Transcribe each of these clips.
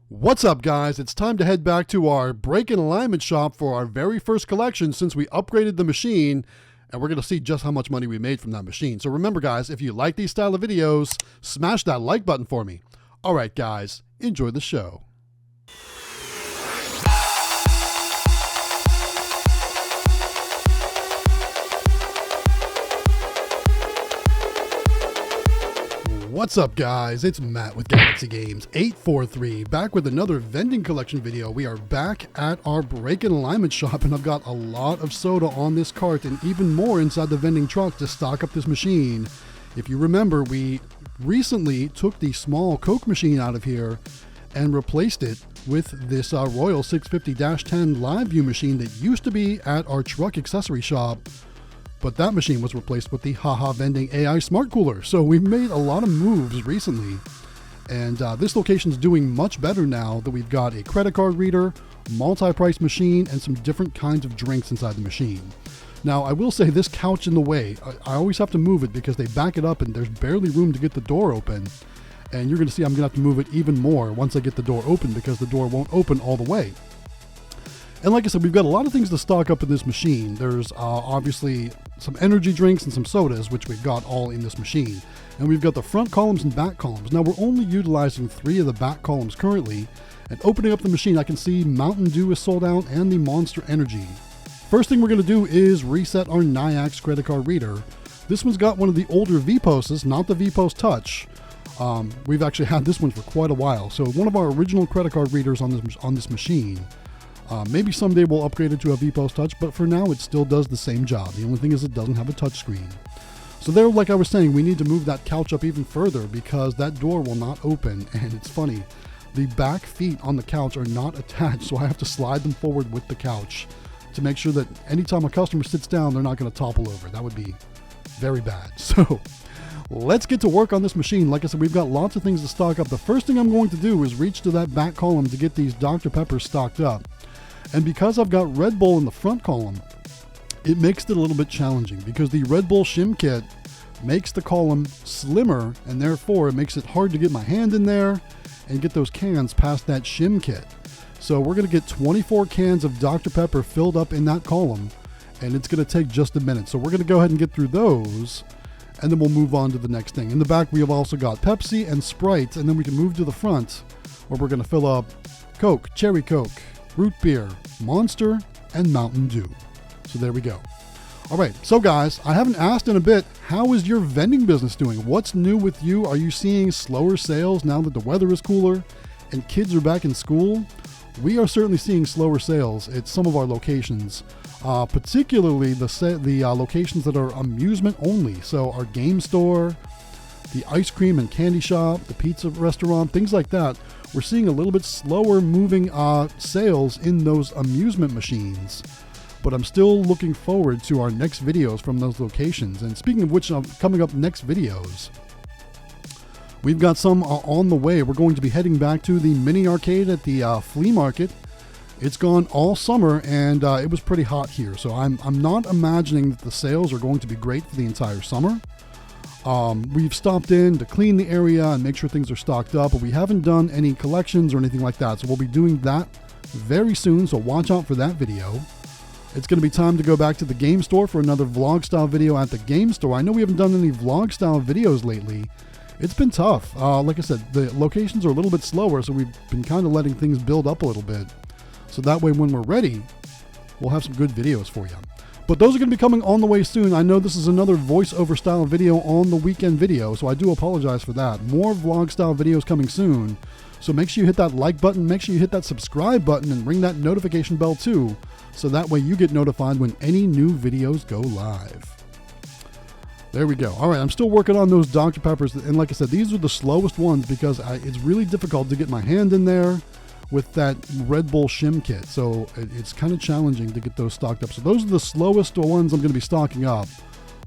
What's up, guys? It's time to head back to our break and alignment shop for our very first collection since we upgraded the machine, and we're going to see just how much money we made from that machine. So remember, guys, if you like these style of videos, smash that like button for me. All right, guys, enjoy the show. What's up, guys? It's Matt with Galaxy Games 843, back with another vending collection video. We are back at our break and alignment shop, and I've got a lot of soda on this cart and even more inside the vending truck to stock up this machine. If you remember, we recently took the small Coke machine out of here and replaced it with this Royal 650-10 live view machine that used to be at our truck accessory shop. But that machine was replaced with the Haha Vending AI Smart Cooler. So we've made a lot of moves recently. And this location's doing much better now that we've got a credit card reader, multi-price machine, and some different kinds of drinks inside the machine. Now, I will say this couch in the way, I always have to move it because they back it up and there's barely room to get the door open. And you're going to see I'm going to have to move it even more once I get the door open because the door won't open all the way. And like I said, we've got a lot of things to stock up in this machine. There's obviously some energy drinks and some sodas, which we've got all in this machine. And we've got the front columns and back columns. Now, we're only utilizing 3 of the back columns currently. And opening up the machine, I can see Mountain Dew is sold out and the Monster Energy. First thing we're going to do is reset our Nayax credit card reader. This one's got one of the older V-Posts, not the V-Post Touch. We've actually had this one for quite a while. So one of our original credit card readers on this machine. Maybe someday we'll upgrade it to a V-Post Touch, but for now it still does the same job. The only thing is it doesn't have a touch screen. So there, like I was saying, we need to move that couch up even further because that door will not open. And it's funny, the back feet on the couch are not attached, so I have to slide them forward with the couch to make sure that anytime a customer sits down, they're not going to topple over. That would be very bad. So let's get to work on this machine. Like I said, we've got lots of things to stock up. The first thing I'm going to do is reach to that back column to get these Dr. Peppers stocked up. And because I've got Red Bull in the front column, it makes it a little bit challenging because the Red Bull shim kit makes the column slimmer, and therefore it makes it hard to get my hand in there and get those cans past that shim kit. So we're going to get 24 cans of Dr. Pepper filled up in that column, and it's going to take just a minute. So we're going to go ahead and get through those, and then we'll move on to the next thing. In the back, we have also got Pepsi and Sprite, and then we can move to the front where we're going to fill up Coke, Cherry Coke, Root Beer, Monster, and Mountain Dew. So there we go. All right, so guys, I haven't asked in a bit, how is your vending business doing? What's new with you? Are you seeing slower sales now that the weather is cooler and kids are back in school? We are certainly seeing slower sales at some of our locations, particularly the locations that are amusement only. So our game store, the ice cream and candy shop, the pizza restaurant, things like that. We're seeing a little bit slower moving sales in those amusement machines. But I'm still looking forward to our next videos from those locations. And speaking of which, coming up next videos, we've got some on the way. We're going to be heading back to the mini arcade at the flea market. It's gone all summer, and it was pretty hot here. So I'm not imagining that the sales are going to be great for the entire summer. We've stopped in to clean the area and make sure things are stocked up, but we haven't done any collections or anything like that. So we'll be doing that very soon, so watch out for that video. It's going to be time to go back to the game store for another vlog style video at the game store. I know we haven't done any vlog style videos lately. It's been tough. Like I said, the locations are a little bit slower, so we've been kind of letting things build up a little bit. So that way when we're ready, we'll have some good videos for you. But those are going to be coming on the way soon. I know this is another voiceover style video on the weekend video, so I do apologize for that. More vlog style videos coming soon. So make sure you hit that like button, make sure you hit that subscribe button, and ring that notification bell too, so that way you get notified when any new videos go live. There we go. All right, I'm still working on those Dr. Peppers, and like I said, these are the slowest ones because it's really difficult to get my hand in there with that Red Bull shim kit. So it's kind of challenging to get those stocked up. So those are the slowest ones I'm going to be stocking up.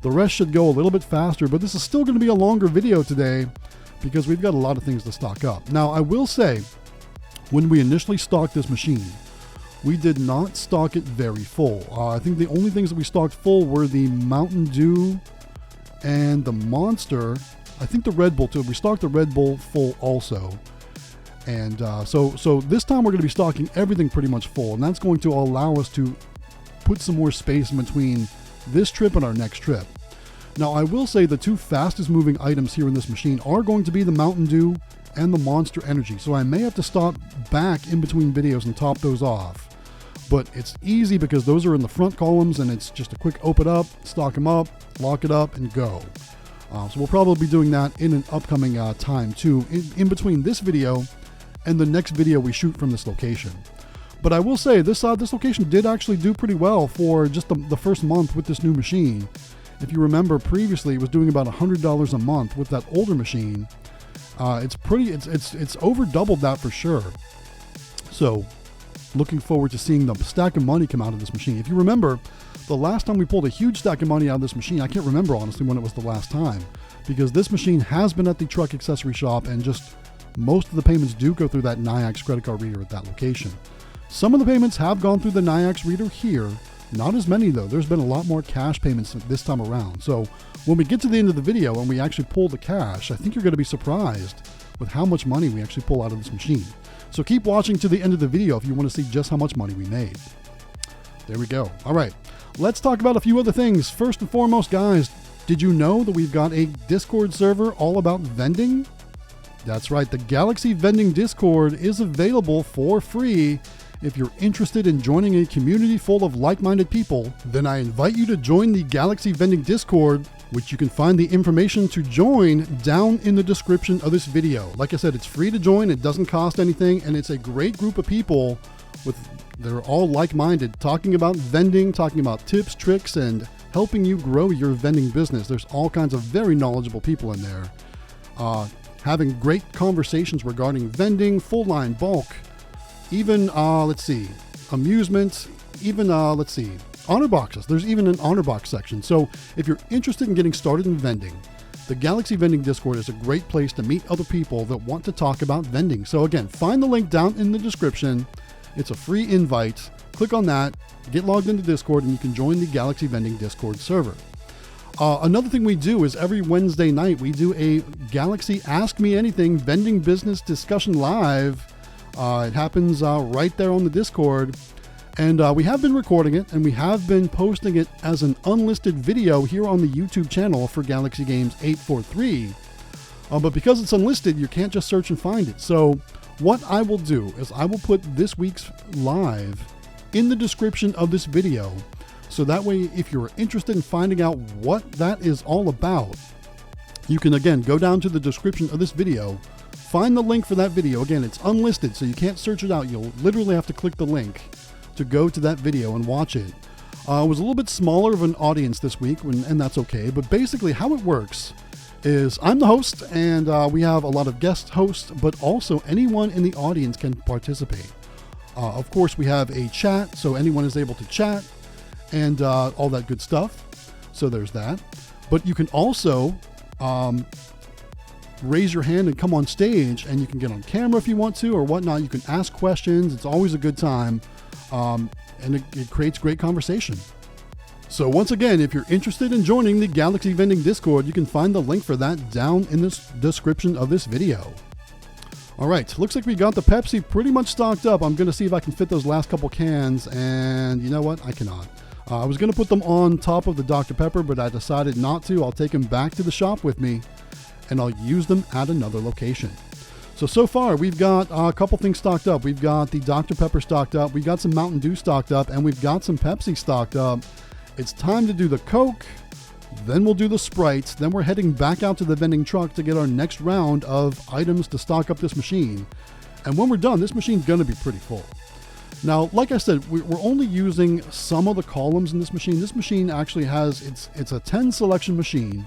The rest should go a little bit faster, but this is still going to be a longer video today because we've got a lot of things to stock up. Now, I will say, when we initially stocked this machine, we did not stock it very full. I think the only things that we stocked full were the Mountain Dew and the Monster. I think the Red Bull too. We stocked the Red Bull full also. And so this time we're going to be stocking everything pretty much full, and that's going to allow us to put some more space in between this trip and our next trip. Now, I will say the two fastest moving items here in this machine are going to be the Mountain Dew and the Monster Energy, so I may have to stop back in between videos and top those off. But it's easy because those are in the front columns, and it's just a quick open up, stock them up, lock it up, and go. So we'll probably be doing that in an upcoming time too, in between this video and the next video we shoot from this location. But I will say this location did actually do pretty well for just the first month with this new machine. If you remember previously, it was doing about $100 a month with that older machine. It's over doubled that for sure. So looking forward to seeing the stack of money come out of this machine. If you remember, the last time we pulled a huge stack of money out of this machine, I can't remember honestly when it was the last time, because this machine has been at the truck accessory shop, and just most of the payments do go through that Nayax credit card reader at that location. Some of the payments have gone through the Nayax reader here, not as many though. There's been a lot more cash payments this time around. So when we get to the end of the video and we actually pull the cash, I think you're going to be surprised with how much money we actually pull out of this machine. So keep watching to the end of the video if you want to see just how much money we made. There we go. All right, let's talk about a few other things. First and foremost, guys, did you know that we've got a Discord server all about vending? That's right, the Galaxy Vending Discord is available for free. If you're interested in joining a community full of like-minded people, then I invite you to join the Galaxy Vending Discord, which you can find the information to join down in the description of this video. Like I said, it's free to join, it doesn't cost anything, and it's a great group of people they're all like-minded, talking about vending, talking about tips, tricks, and helping you grow your vending business. There's all kinds of very knowledgeable people in there, having great conversations regarding vending, full line, bulk, even, amusement, even, honor boxes. There's even an honor box section. So if you're interested in getting started in vending, the Galaxy Vending Discord is a great place to meet other people that want to talk about vending. So again, find the link down in the description. It's a free invite. Click on that, get logged into Discord, and you can join the Galaxy Vending Discord server. Another thing we do is every Wednesday night, we do a Galaxy Ask Me Anything Vending Business Discussion Live. It happens right there on the Discord, and we have been recording it, and we have been posting it as an unlisted video here on the YouTube channel for Galaxy Games 843. But because it's unlisted, you can't just search and find it. So what I will do is I will put this week's live in the description of this video, so that way if you're interested in finding out what that is all about, you can again go down to the description of this video, find the link for that video. Again, it's unlisted, so you can't search it out. You'll literally have to click the link to go to that video and watch it. It was a little bit smaller of an audience this week, and that's okay. But basically how it works is I'm the host, and we have a lot of guest hosts, but also anyone in the audience can participate. Of course, we have a chat, so anyone is able to chat and all that good stuff. So there's that. But you can also raise your hand and come on stage, and you can get on camera if you want to or whatnot. You can ask questions. It's always a good time, and it creates great conversation. So once again, if you're interested in joining the Galaxy Vending Discord, you can find the link for that down in the description of this video. All right, looks like we got the Pepsi pretty much stocked up. I'm going to see if I can fit those last couple cans, and you know what? I cannot. I was going to put them on top of the Dr. Pepper, but I decided not to. I'll take them back to the shop with me, and I'll use them at another location. So far, we've got a couple things stocked up. We've got the Dr. Pepper stocked up, we've got some Mountain Dew stocked up, and we've got some Pepsi stocked up. It's time to do the Coke, then we'll do the Sprites, then we're heading back out to the vending truck to get our next round of items to stock up this machine. And when we're done, this machine's going to be pretty full. Now, like I said, we're only using some of the columns in this machine. This machine actually has, it's a 10 selection machine,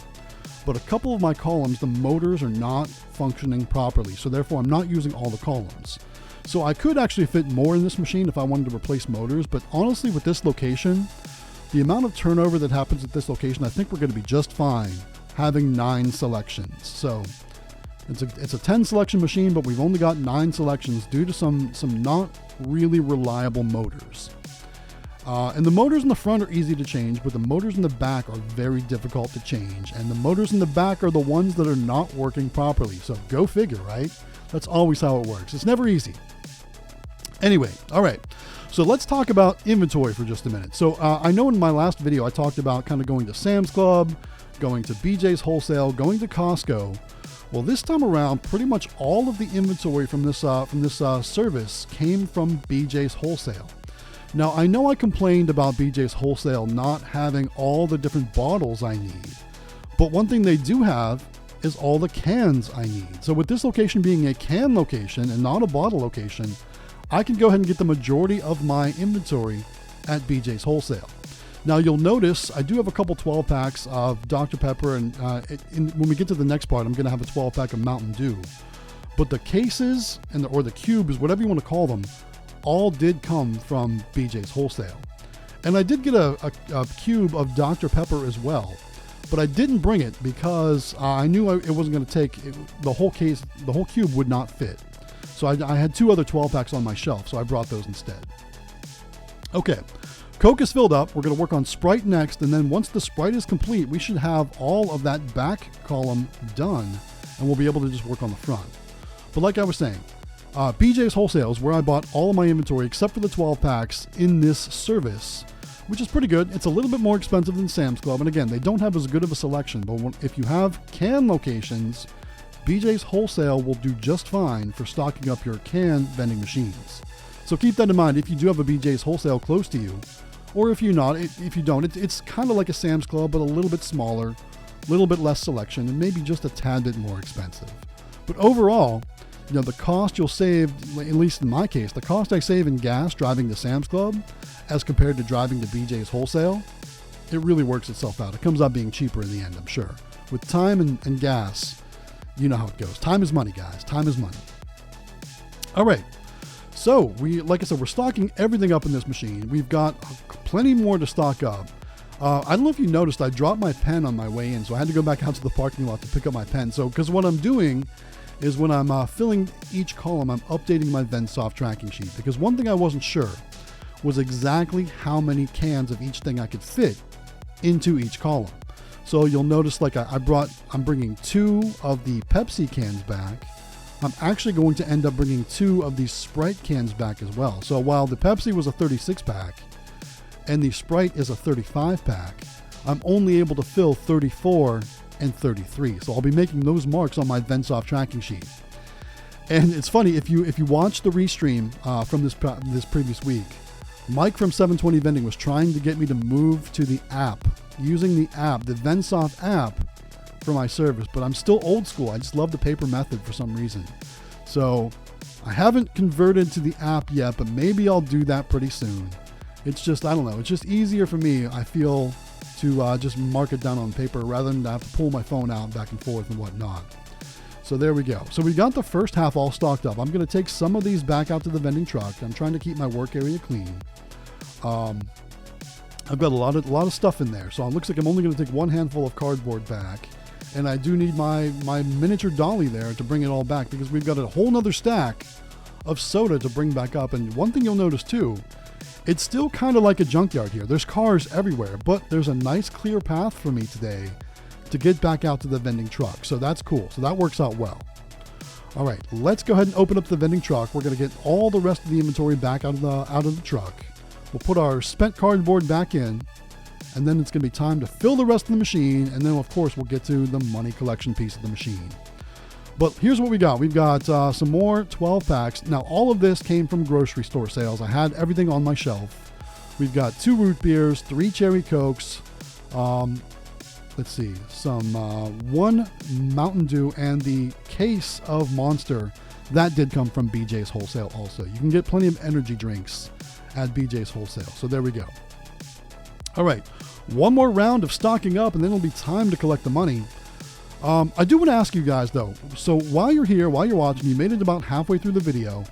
but a couple of my columns, the motors are not functioning properly. So therefore, I'm not using all the columns. So I could actually fit more in this machine if I wanted to replace motors, but honestly, with this location, the amount of turnover that happens at this location, I think we're going to be just fine having 9 selections. So it's a 10 selection machine, but we've only got 9 selections due to some not really reliable motors. And the motors in the front are easy to change, but the motors in the back are very difficult to change. And the motors in the back are the ones that are not working properly. So go figure, right? That's always how it works. It's never easy. Anyway, all right. So let's talk about inventory for just a minute. So I know in my last video I talked about kind of going to Sam's Club, going to BJ's Wholesale, going to Costco. Well, this time around, pretty much all of the inventory from this service came from BJ's Wholesale. Now, I know I complained about BJ's Wholesale not having all the different bottles I need, but one thing they do have is all the cans I need. So with this location being a can location and not a bottle location, I can go ahead and get the majority of my inventory at BJ's Wholesale. Now you'll notice I do have a couple 12 packs of Dr. Pepper, and when we get to the next part, I'm going to have a 12 pack of Mountain Dew. But the cases or the cubes, whatever you want to call them, all did come from BJ's Wholesale. And I did get a cube of Dr. Pepper as well, but I didn't bring it because I knew it wasn't going to take the whole case. The whole cube would not fit. So I had 2 other 12 packs on my shelf, so I brought those instead. Okay, Coke is filled up. We're going to work on Sprite next, and then once the Sprite is complete, we should have all of that back column done, and we'll be able to just work on the front. But like I was saying, BJ's Wholesale is where I bought all of my inventory except for the 12 packs in this service, which is pretty good. It's a little bit more expensive than Sam's Club, and again, they don't have as good of a selection, but if you have can locations, BJ's Wholesale will do just fine for stocking up your can vending machines. So keep that in mind if you do have a BJ's Wholesale close to you, or if you don't, it's kind of like a Sam's Club, but a little bit smaller, a little bit less selection, and maybe just a tad bit more expensive. But overall, the cost you'll save, at least in my case, the cost I save in gas driving to Sam's Club as compared to driving to BJ's Wholesale, it really works itself out. It comes out being cheaper in the end, I'm sure. With time and gas, you know how it goes. Time is money, guys. Time is money. All right. So like I said, we're stocking everything up in this machine. We've got plenty more to stock up. I don't know if you noticed, I dropped my pen on my way in, so I had to go back out to the parking lot to pick up my pen. So, because what I'm doing is when I'm filling each column, I'm updating my VenSoft tracking sheet. Because one thing I wasn't sure was exactly how many cans of each thing I could fit into each column. So you'll notice, like I'm bringing 2 of the Pepsi cans back. I'm actually going to end up bringing 2 of these Sprite cans back as well. So while the Pepsi was a 36 pack and the Sprite is a 35 pack, I'm only able to fill 34 and 33. So I'll be making those marks on my VenSoft tracking sheet. And it's funny, if you watch the restream from this previous week, Mike from 720 Vending was trying to get me to move to the app, using the app, the VenSoft app for my service, but I'm still old school. I just love the paper method for some reason. So I haven't converted to the app yet, but maybe I'll do that pretty soon. It's just, I don't know, it's just easier for me, I feel, to just mark it down on paper rather than have to pull my phone out back and forth and whatnot. So there we go. So we got the first half all stocked up. I'm going to take some of these back out to the vending truck. I'm trying to keep my work area clean. I've got a lot of stuff in there, so it looks like I'm only going to take 1 handful of cardboard back, and I do need my miniature dolly there to bring it all back because we've got a whole nother stack of soda to bring back up. And one thing you'll notice too, it's still kind of like a junkyard here. There's cars everywhere, but there's a nice clear path for me today to get back out to the vending truck. So that's cool. So that works out well. All right, let's go ahead and open up the vending truck. We're going to get all the rest of the inventory back out of the truck. We'll put our spent cardboard back in, and then it's going to be time to fill the rest of the machine, and then of course we'll get to the money collection piece of the machine. But here's what we got. We've got some more 12 packs. Now all of this came from grocery store sales. I had everything on my shelf. We've got 2 root beers, 3 cherry cokes, let's see, some 1 Mountain Dew, and the case of Monster. That did come from BJ's Wholesale also. You can get plenty of energy drinks at BJ's Wholesale. So there we go. All right, one more round of stocking up, and then it'll be time to collect the money. I do want to ask you guys though, so while you're here, while you're watching, you made it about halfway through the video,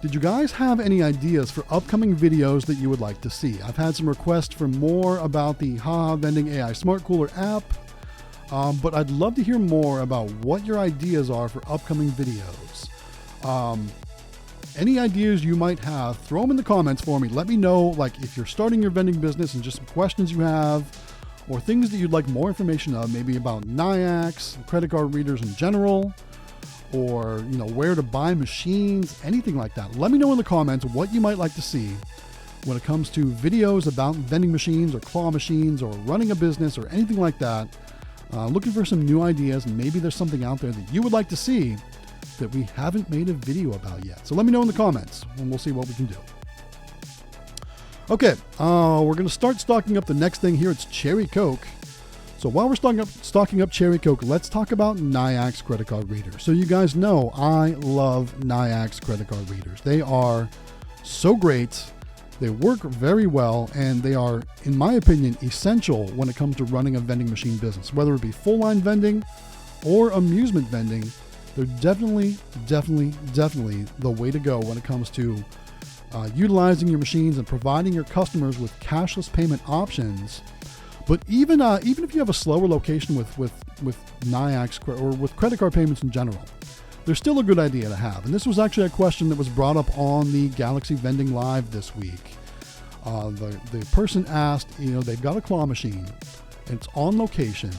did you guys have any ideas for upcoming videos that you would like to see? I've had some requests for more about the Haha Vending AI Smart Cooler app, but I'd love to hear more about what your ideas are for upcoming videos. Any ideas you might have, throw them in the comments for me. Let me know, like, if you're starting your vending business and just some questions you have, or things that you'd like more information of, maybe about NIACs, credit card readers in general, or where to buy machines, anything like that. Let me know in the comments what you might like to see when it comes to videos about vending machines or claw machines or running a business or anything like that. Looking for some new ideas, and maybe there's something out there that you would like to see that we haven't made a video about yet. So let me know in the comments and we'll see what we can do. Okay, we're going to start stocking up the next thing here. It's Cherry Coke. So while we're stocking up Cherry Coke, let's talk about Nayax credit card readers. So you guys know I love Nayax credit card readers. They are so great. They work very well, and they are, in my opinion, essential when it comes to running a vending machine business. Whether it be full line vending or amusement vending, they're definitely the way to go when it comes to utilizing your machines and providing your customers with cashless payment options. But even if you have a slower location with Nayax or with credit card payments in general, they're still a good idea to have. And this was actually a question that was brought up on the Galaxy Vending Live this week. The person asked, they've got a claw machine, and it's on location,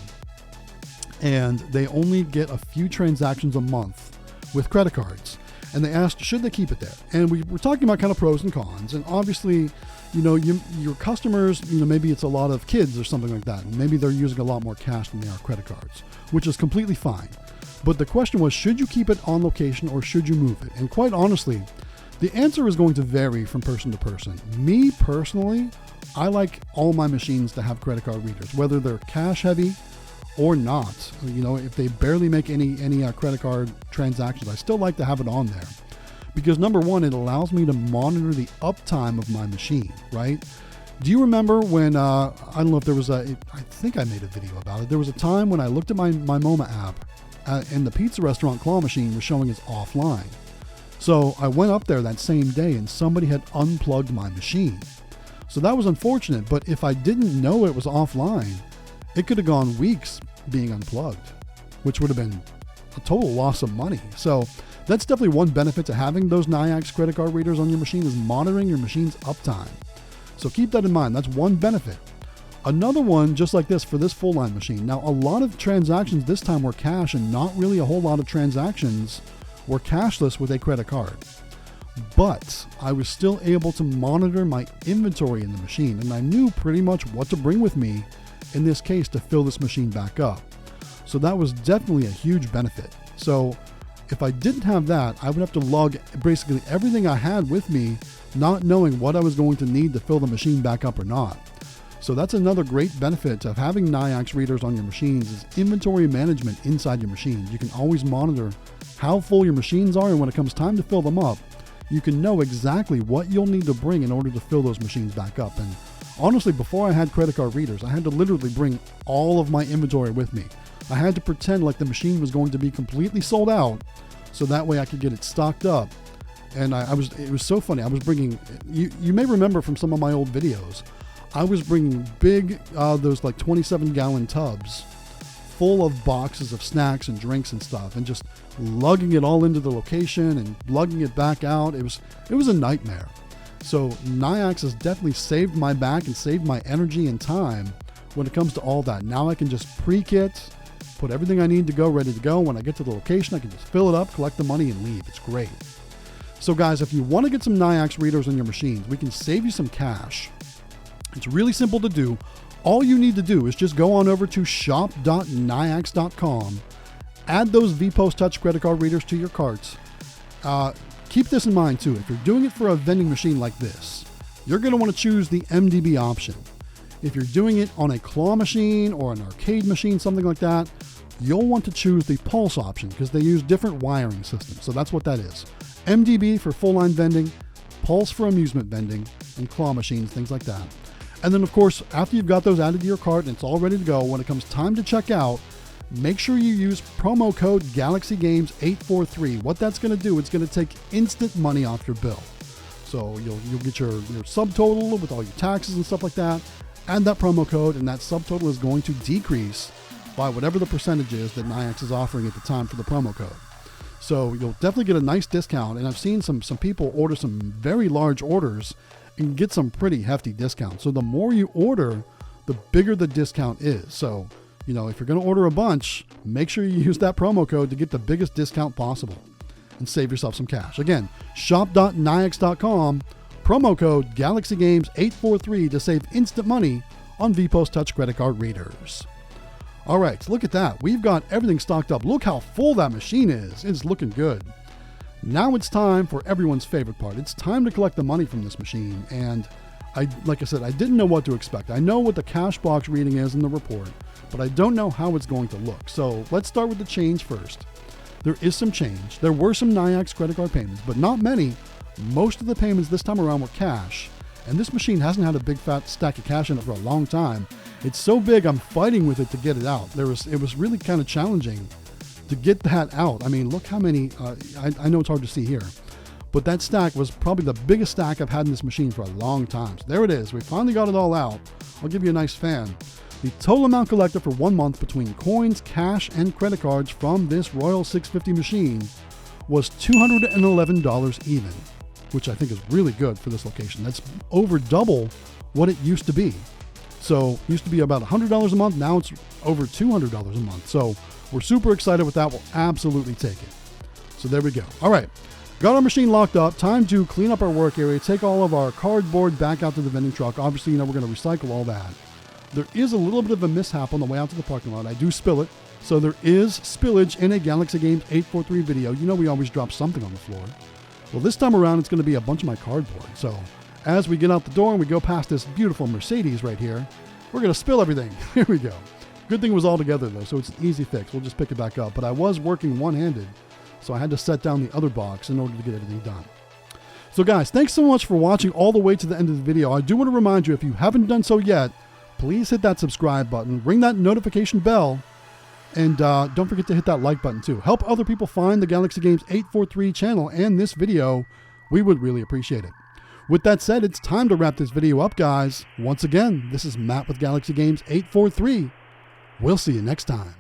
and they only get a few transactions a month with credit cards. And they asked, should they keep it there? And we were talking about kind of pros and cons. And obviously, your customers, maybe it's a lot of kids or something like that. And maybe they're using a lot more cash than they are credit cards, which is completely fine. But the question was, should you keep it on location or should you move it? And quite honestly, the answer is going to vary from person to person. Me personally, I like all my machines to have credit card readers, whether they're cash heavy or not. If they barely make any credit card transactions, I still like to have it on there. Because number one, it allows me to monitor the uptime of my machine, right? Do you remember when, I don't know if there was I think I made a video about it. There was a time when I looked at my MoMA app and the pizza restaurant claw machine was showing as offline. So I went up there that same day and somebody had unplugged my machine. So that was unfortunate, but if I didn't know it was offline, it could have gone weeks being unplugged, which would have been a total loss of money. So that's definitely one benefit to having those Nayax credit card readers on your machine, is monitoring your machine's uptime. So keep that in mind. That's one benefit. Another one, just like this for this full line machine. Now, a lot of transactions this time were cash, and not really a whole lot of transactions were cashless with a credit card. But I was still able to monitor my inventory in the machine, and I knew pretty much what to bring with me in this case to fill this machine back up. So that was definitely a huge benefit. So if I didn't have that, I would have to lug basically everything I had with me, not knowing what I was going to need to fill the machine back up or not. So that's another great benefit of having Nayax readers on your machines, is inventory management inside your machines. You can always monitor how full your machines are, and when it comes time to fill them up, you can know exactly what you'll need to bring in order to fill those machines back up. And honestly, before I had credit card readers, I had to literally bring all of my inventory with me. I had to pretend like the machine was going to be completely sold out, so that way I could get it stocked up. And it was so funny. I was bringing, you may remember from some of my old videos, I was bringing big, those like 27-gallon tubs full of boxes of snacks and drinks and stuff, and just lugging it all into the location and lugging it back out. It was a nightmare. So Nayax has definitely saved my back and saved my energy and time when it comes to all that. Now I can just pre-kit, put everything I need to go ready to go. When I get to the location, I can just fill it up, collect the money, and leave. It's great. So guys, if you want to get some Nayax readers on your machines, we can save you some cash. It's really simple to do. All you need to do is just go on over to shop.nayax.com, add those VPost Touch credit card readers to your carts. Keep this in mind too. If you're doing it for a vending machine like this, you're going to want to choose the MDB option. If you're doing it on a claw machine or an arcade machine, something like that, you'll want to choose the Pulse option because they use different wiring systems. So that's what that is. MDB for full line vending, Pulse for amusement vending, and claw machines, things like that. And then of course, after you've got those added to your cart and it's all ready to go, when it comes time to check out, make sure you use promo code GalaxyGames843. What that's going to do, it's going to take instant money off your bill. So you'll get your subtotal with all your taxes and stuff like that. Add that promo code, and that subtotal is going to decrease by whatever the percentage is that Nayax is offering at the time for the promo code. So you'll definitely get a nice discount. And I've seen some people order some very large orders and get some pretty hefty discounts. So the more you order, the bigger the discount is. So You know, if you're going to order a bunch, make sure you use that promo code to get the biggest discount possible and save yourself some cash. Again, shop.nayax.com, promo code GalaxyGames843 to save instant money on VPOS Touch credit card readers. All right, look at that. We've got everything stocked up. Look how full that machine is. It's looking good. Now it's time for everyone's favorite part. It's time to collect the money from this machine. And like I said, I didn't know what to expect. I know what the cash box reading is in the report, but I don't know how it's going to look. So let's start with the change first. There is some change. There were some Nayax credit card payments, but not many. Most of the payments this time around were cash. And this machine hasn't had a big fat stack of cash in it for a long time. It's so big, I'm fighting with it to get it out. It was really kind of challenging to get that out. I mean, look how many, I know it's hard to see here, but that stack was probably the biggest stack I've had in this machine for a long time. So there it is. We finally got it all out. I'll give you a nice fan. The total amount collected for 1 month between coins, cash, and credit cards from this Royal 650 machine was $211 even, which I think is really good for this location. That's over double what it used to be. So it used to be about $100 a month. Now it's over $200 a month. So we're super excited with that. We'll absolutely take it. So there we go. All right. Got our machine locked up. Time to clean up our work area, take all of our cardboard back out to the vending truck. Obviously, you know, we're going to recycle all that. There is a little bit of a mishap on the way out to the parking lot. I do spill it. So there is spillage in a Galaxy Games 843 video. You know, we always drop something on the floor. Well, this time around, it's going to be a bunch of my cardboard. So as we get out the door and we go past this beautiful Mercedes right here, we're going to spill everything. Here we go. Good thing it was all together though, so it's an easy fix. We'll just pick it back up. But I was working one-handed, so I had to set down the other box in order to get everything done. So guys, thanks so much for watching all the way to the end of the video. I do want to remind you, if you haven't done so yet, please hit that subscribe button, ring that notification bell, and don't forget to hit that like button too. Help other people find the Galaxy Games 843 channel and this video. We would really appreciate it. With that said, it's time to wrap this video up, guys. Once again, this is Matt with Galaxy Games 843. We'll see you next time.